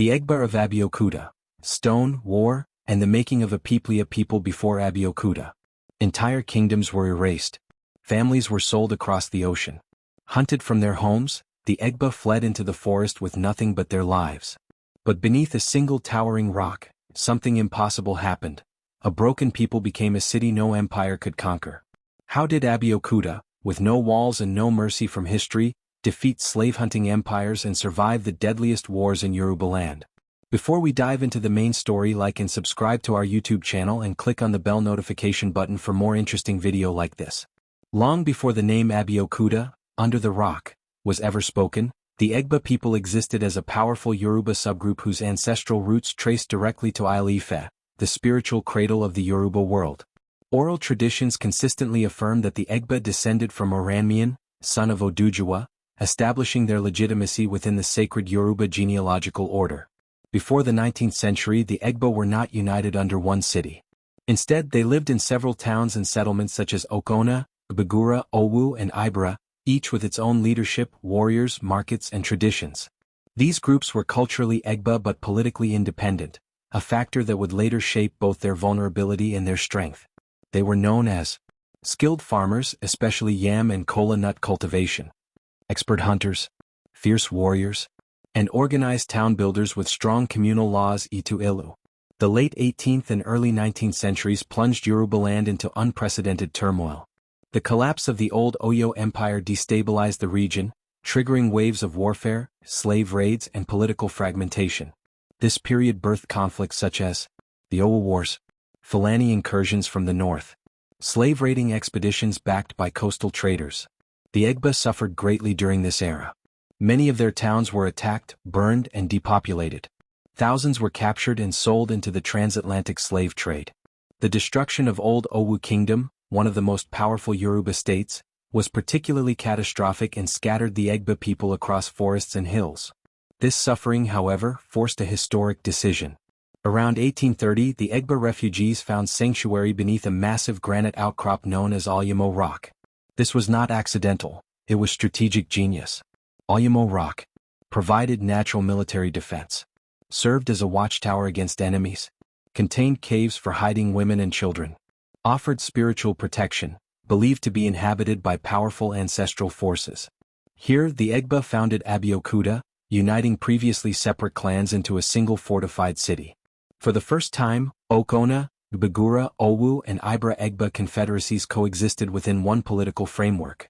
The Egba of Abeokuta, stone, war, and the making of a people before Abeokuta. Entire kingdoms were erased. Families were sold across the ocean. Hunted from their homes, the Egba fled into the forest with nothing but their lives. But beneath a single towering rock, something impossible happened. A broken people became a city no empire could conquer. How did Abeokuta, with no walls and no mercy from history, defeat slave-hunting empires and survive the deadliest wars in Yoruba land? Before we dive into the main story, like and subscribe to our YouTube channel and click on the bell notification button for more interesting video like this. Long before the name Abeokuta, under the rock, was ever spoken, the Egba people existed as a powerful Yoruba subgroup whose ancestral roots traced directly to Alake, the spiritual cradle of the Yoruba world. Oral traditions consistently affirm that the Egba descended from Oranmiyan, son of Odujuwa, establishing their legitimacy within the sacred Yoruba genealogical order. Before the 19th century, the Egba were not united under one city. Instead, they lived in several towns and settlements such as Okona, Gbagura, Owu, and Ibra, each with its own leadership, warriors, markets, and traditions. These groups were culturally Egba but politically independent, a factor that would later shape both their vulnerability and their strength. They were known as skilled farmers, especially yam and kola nut cultivation, expert hunters, fierce warriors, and organized town builders with strong communal laws itu ilu. The late 18th and early 19th centuries plunged Yoruba land into unprecedented turmoil. The collapse of the old Oyo Empire destabilized the region, triggering waves of warfare, slave raids, and political fragmentation. This period birthed conflicts such as the Owo Wars, Fulani incursions from the north, slave raiding expeditions backed by coastal traders. The Egba suffered greatly during this era. Many of their towns were attacked, burned, and depopulated. Thousands were captured and sold into the transatlantic slave trade. The destruction of Old Owu Kingdom, one of the most powerful Yoruba states, was particularly catastrophic and scattered the Egba people across forests and hills. This suffering, however, forced a historic decision. Around 1830, the Egba refugees found sanctuary beneath a massive granite outcrop known as Olumo Rock. This was not accidental, it was strategic genius. Olumo Rock provided natural military defense, served as a watchtower against enemies, contained caves for hiding women and children, offered spiritual protection, believed to be inhabited by powerful ancestral forces. Here, the Egba founded Abeokuta, uniting previously separate clans into a single fortified city. For the first time, Okona, Gbagura, Owu, and Ibra Egba confederacies coexisted within one political framework.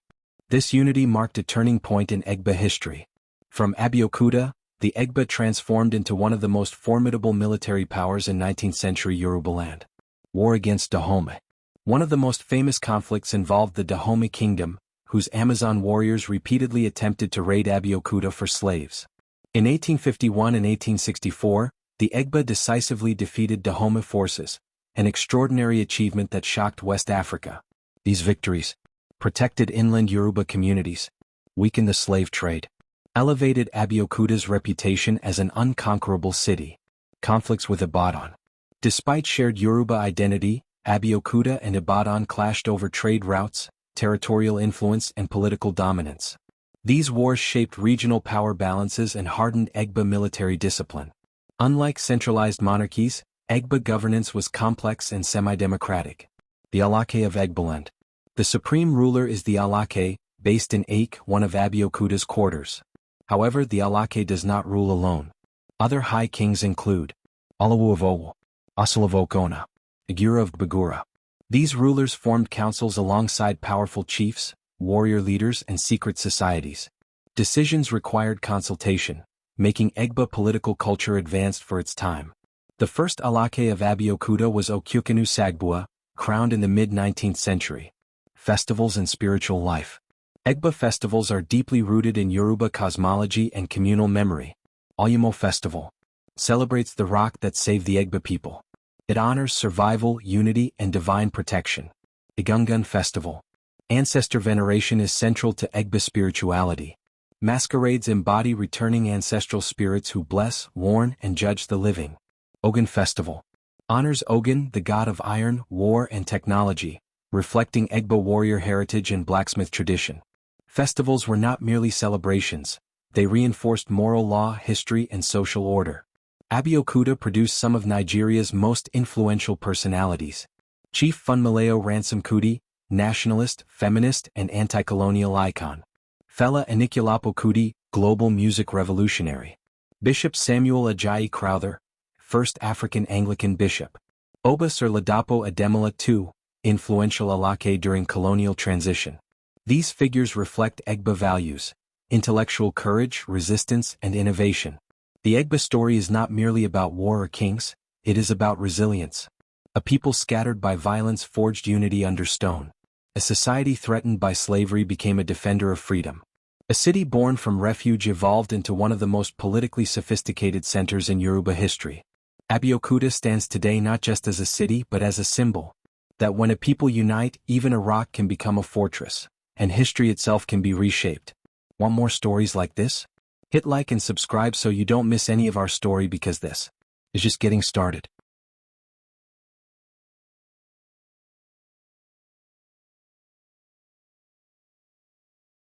This unity marked a turning point in Egba history. From Abeokuta, the Egba transformed into one of the most formidable military powers in 19th century Yoruba land. War against Dahomey. One of the most famous conflicts involved the Dahomey kingdom, whose Amazon warriors repeatedly attempted to raid Abeokuta for slaves. In 1851 and 1864, the Egba decisively defeated Dahomey forces, an extraordinary achievement that shocked West Africa. These victories protected inland Yoruba communities, weakened the slave trade, elevated Abeokuta's reputation as an unconquerable city. Conflicts with Ibadan. Despite shared Yoruba identity, Abeokuta and Ibadan clashed over trade routes, territorial influence, and political dominance. These wars shaped regional power balances and hardened Egba military discipline. Unlike centralized monarchies, Egba governance was complex and semi-democratic. The Alake of Egbaland. The supreme ruler is the Alake, based in Ake, one of Abeokuta's quarters. However, the Alake does not rule alone. Other high kings include Olumo of Owu, Asal of Okona, Igura of Gbagura. These rulers formed councils alongside powerful chiefs, warrior leaders, and secret societies. Decisions required consultation, making Egba political culture advanced for its time. The first Alake of Abeokuta was Okyukanu Sagbua, crowned in the mid-19th century. Festivals and spiritual life. Egba festivals are deeply rooted in Yoruba cosmology and communal memory. Olumo Festival celebrates the rock that saved the Egba people. It honors survival, unity, and divine protection. Egungun Festival. Ancestor veneration is central to Egba spirituality. Masquerades embody returning ancestral spirits who bless, warn, and judge the living. Ogun Festival honors Ogun, the god of iron, war, and technology, reflecting Egba warrior heritage and blacksmith tradition. Festivals were not merely celebrations, they reinforced moral law, history, and social order. Abeokuta produced some of Nigeria's most influential personalities. Chief Funmilayo Ransom Kuti, nationalist, feminist, and anti-colonial icon. Fela Anikulapo Kuti, global music revolutionary. Bishop Samuel Ajayi Crowther, first African Anglican bishop. Oba Sir Ladapo Ademola II, influential Alake during colonial transition. These figures reflect Egba values, intellectual courage, resistance, and innovation. The Egba story is not merely about war or kings, it is about resilience. A people scattered by violence forged unity under stone. A society threatened by slavery became a defender of freedom. A city born from refuge evolved into one of the most politically sophisticated centers in Yoruba history. Abeokuta stands today not just as a city but as a symbol, that when a people unite, even a rock can become a fortress, and history itself can be reshaped. Want more stories like this? Hit like and subscribe so you don't miss any of our story, because this is just getting started.